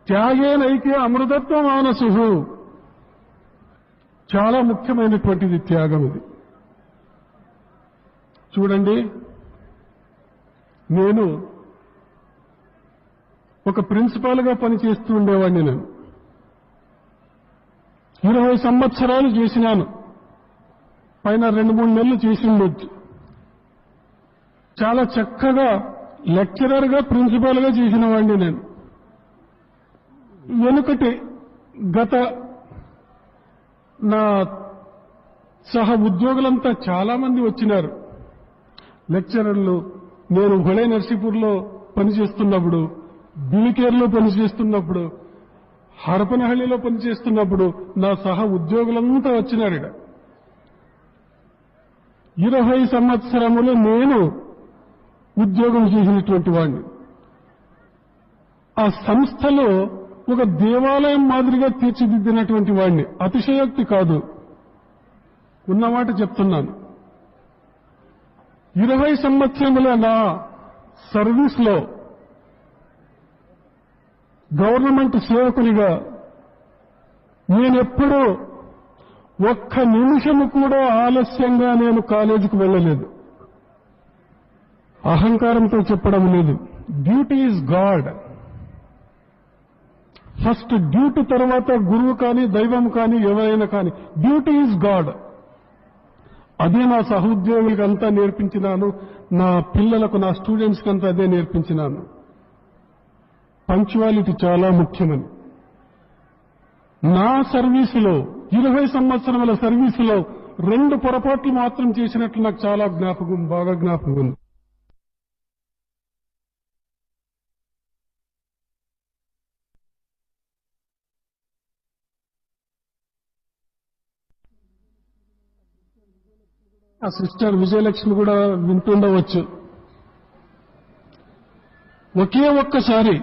త్యాగేనైతే అమృతత్వ మానసు. చాలా ముఖ్యమైనటువంటిది త్యాగం ఇది. చూడండి, నేను ఒక ప్రిన్సిపాల్గా పనిచేస్తూ ఉండేవాడిని. నేను 20 సంవత్సరాలు చేసినాను. పైన 2-3 నెలలు చేసి ఉండొచ్చు. చాలా చక్కగా లెక్చరర్గా ప్రిన్సిపాల్గా చేసిన వాడిని నేను. వెనుకటి గత నా సహ ఉద్యోగులంతా చాలా మంది వచ్చినారు లెక్చరర్లు. నేను హొళే నర్సీపూర్లో పనిచేస్తున్నప్పుడు, బిలికేర్లో పనిచేస్తున్నప్పుడు, హరపనహళ్లిలో పనిచేస్తున్నప్పుడు నా సహ ఉద్యోగులంతా వచ్చినారు. 20 సంవత్సరములు నేను ఉద్యోగం చేసినటువంటి వాడిని. ఆ సంస్థలో ఒక దేవాలయం మాదిరిగా తీర్చిదిద్దినటువంటి వాడిని. అతిశయోక్తి కాదు, ఉన్నమాట చెప్తున్నాను. 20 సంవత్సరముల నా సర్వీస్లో గవర్నమెంట్ సేవకునిగా నేనెప్పుడూ ఒక్క నిమిషము కూడా ఆలస్యంగా నేను కాలేజీకి వెళ్ళలేదు. అహంకారంతో చెప్పడం లేదు. Duty is God. First duty తర్వాత గురువు కానీ దైవం కానీ ఎవరైనా కానీ డ్యూటీ ఈజ్ గాడ్. అదే నా సహోద్యోగులకు అంతా నేర్పించినాను. నా పిల్లలకు, నా స్టూడెంట్స్కి అంతా అదే నేర్పించినాను. పంక్చువాలిటీ చాలా ముఖ్యమని. నా సర్వీసులో 20 సంవత్సరముల సర్వీసులో 2 పొరపాట్లు మాత్రం చేసినట్లు నాకు చాలా బాగా జ్ఞాపకం ఉంది. ఆ సిస్టర్ విజయలక్ష్మి కూడా వింటుండవచ్చు. ఒకే ఒక్కసారి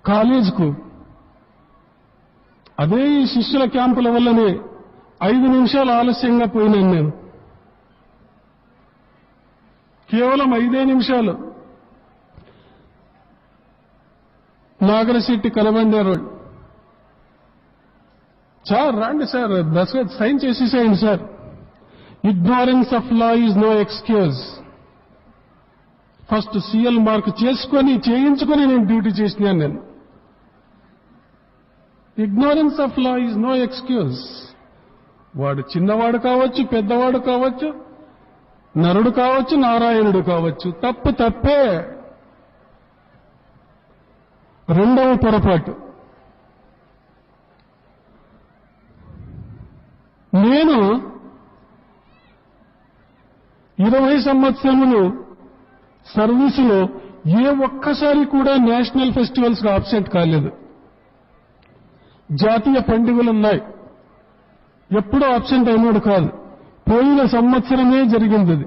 కాలేజీకు అదే ఈ శిష్యుల క్యాంపుల వల్లనే 5 నిమిషాలు ఆలస్యంగా పోయినాను నేను. కేవలం 5 నిమిషాలు. నాగరశెట్టి కనబండే రోడ్. సార్ రండి సార్, దశరథ్ సైన్ చేసేసేయండి sir. Ignorance of law is no excuse. First CL mark చేయించుకొని నేను డ్యూటీ చేసినాను నేను. Ignorance of law is no excuse. వాడు చిన్నవాడు కావచ్చు, పెద్దవాడు కావచ్చు, నరుడు కావచ్చు, నారాయణుడు కావచ్చు, తప్పు తప్పే. రెండవ పొరపాటు, నేను 20 సంవత్సరములు సర్వీసులో ఏ ఒక్కసారి కూడా నేషనల్ ఫెస్టివల్స్ కు అబ్సెంట్ కాలేదు. జాతీయ పండుగలున్నాయి, ఎప్పుడూ అబ్సెంట్ అయినాడు కాదు. పోయిన సంవత్సరమే జరిగింది అది.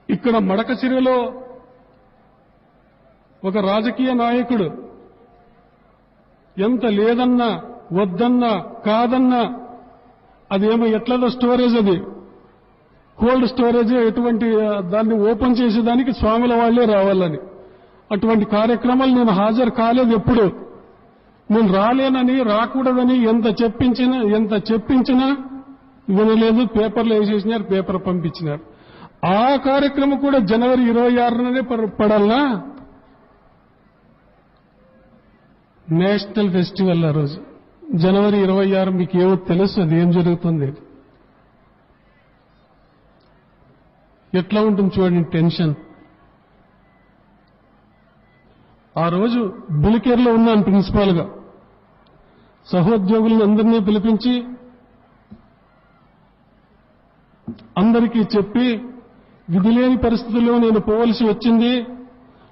ఇక్కడ మడకసిరిలో ఒక రాజకీయ నాయకుడు ఎంత లేదన్నా, వద్దన్నా, కాదన్నా, అదేమో ఎట్లదో స్టోరేజ్, అది కోల్డ్ స్టోరేజ్, ఎటువంటి దాన్ని ఓపెన్ చేసేదానికి స్వాముల వాళ్లే రావాలని, అటువంటి కార్యక్రమాలు నేను హాజరు కాలేదు. ఎప్పుడు నేను రాలేనని, రాకూడదని ఎంత చెప్పించినా వినలేదు. పేపర్లో వేసేసినారు, పేపర్ పంపించినారు. ఆ కార్యక్రమం కూడా జనవరి 26నే పడాలనా? నేషనల్ ఫెస్టివల్ ఆ రోజు జనవరి 26. మీకు ఏమో తెలుసు అది ఏం జరుగుతుంది, ఎట్లా ఉంటుంది చూడండి టెన్షన్. ఆ రోజు బిలికేర్లో ఉన్నాను ప్రిన్సిపాల్గా. సహోద్యోగులను అందరినీ పిలిపించి అందరికీ చెప్పి, విధిలేని పరిస్థితుల్లో నేను పోవలసి వచ్చింది,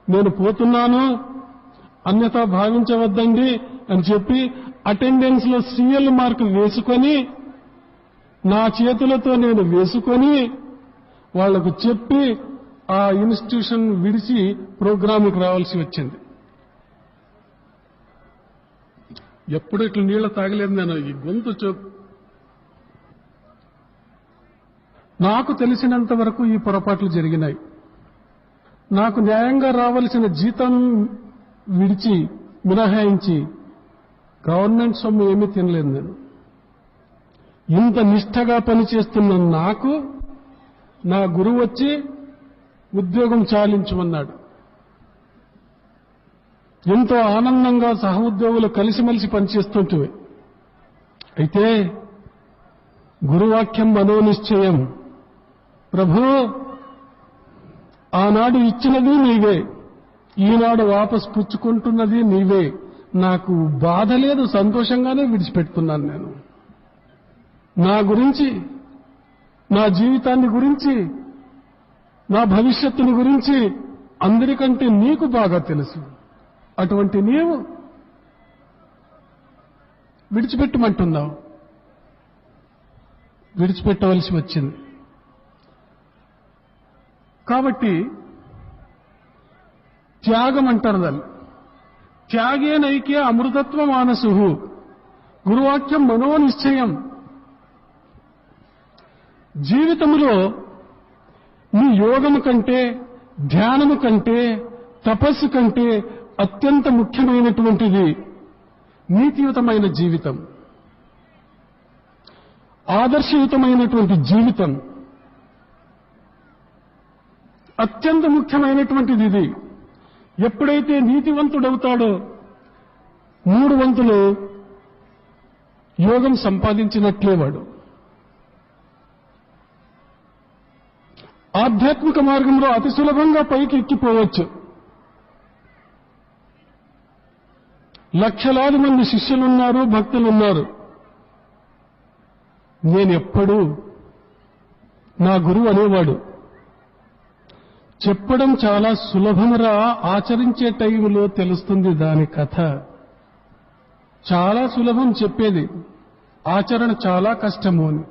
నేను పోతున్నాను, అన్యథా భావించవద్దండి అని చెప్పి అటెండెన్స్ లో సీఎల్ మార్క్ వేసుకొని, నా చేతులతో నేను వేసుకొని వాళ్లకు చెప్పి ఆ ఇన్స్టిట్యూషన్ విడిచి ప్రోగ్రాంకి రావాల్సి వచ్చింది. ఎప్పుడు ఇట్లా నీళ్లు తాగలేదు నేను. ఈ గొంతు నాకు తెలిసినంత వరకు ఈ పొరపాట్లు జరిగినాయి. నాకు న్యాయంగా రావాల్సిన జీతం విడిచి మినహాయించి గవర్నమెంట్ సొమ్ము ఏమీ తినలేదు నేను. ఇంత నిష్ఠగా పనిచేస్తున్న నాకు నా గురువు వచ్చి ఉద్యోగం చాలించమన్నాడు. ఎంతో ఆనందంగా సహ ఉద్యోగులు కలిసిమెలిసి పనిచేస్తుంటే, అయితే గురువాక్యం మనోనిశ్చయం. ప్రభు, ఆనాడు ఇచ్చినది నీవే, ఈనాడు వాపసు పుచ్చుకుంటున్నది నీవే. నాకు బాధ లేదు, సంతోషంగానే విడిచిపెడుతున్నాను. నేను నా గురించి, నా జీవితాన్ని గురించి, నా భవిష్యత్తుని గురించి అందరికంటే నీకు బాగా తెలుసు. అటువంటి నీవు విడిచిపెట్టమంటున్నావు. విడిచిపెట్టవలసి వచ్చింది. కాబట్టి త్యాగం అంటారు దాన్ని. త్యాగేనైకే అమృతత్వ మానసు. గురువాక్యం మనోనిశ్చయం. జీవితంలో నీ యోగము కంటే, ధ్యానము కంటే, తపస్సు కంటే అత్యంత ముఖ్యమైనటువంటిది నీతియుతమైన జీవితం, ఆదర్శయుతమైనటువంటి జీవితం. అత్యంత ముఖ్యమైనటువంటిది ఇది. ఎప్పుడైతే నీతివంతుడవుతాడో 3 వంతులు యోగం సంపాదించినట్లే వాడు. ఆధ్యాత్మిక మార్గంలో అతి సులభంగా పైకి ఎక్కిపోవచ్చు. లక్షలాది మంది శిష్యులున్నారు, భక్తులున్నారు. నేనెప్పుడూ నా గురువు అనేవాడు, చెప్పడం చాలా సులభమురా, ఆచరించే టైంలో తెలుస్తుంది దాని కథ. చాలా సులభం చెప్పేది, ఆచరణ చాలా కష్టము అని.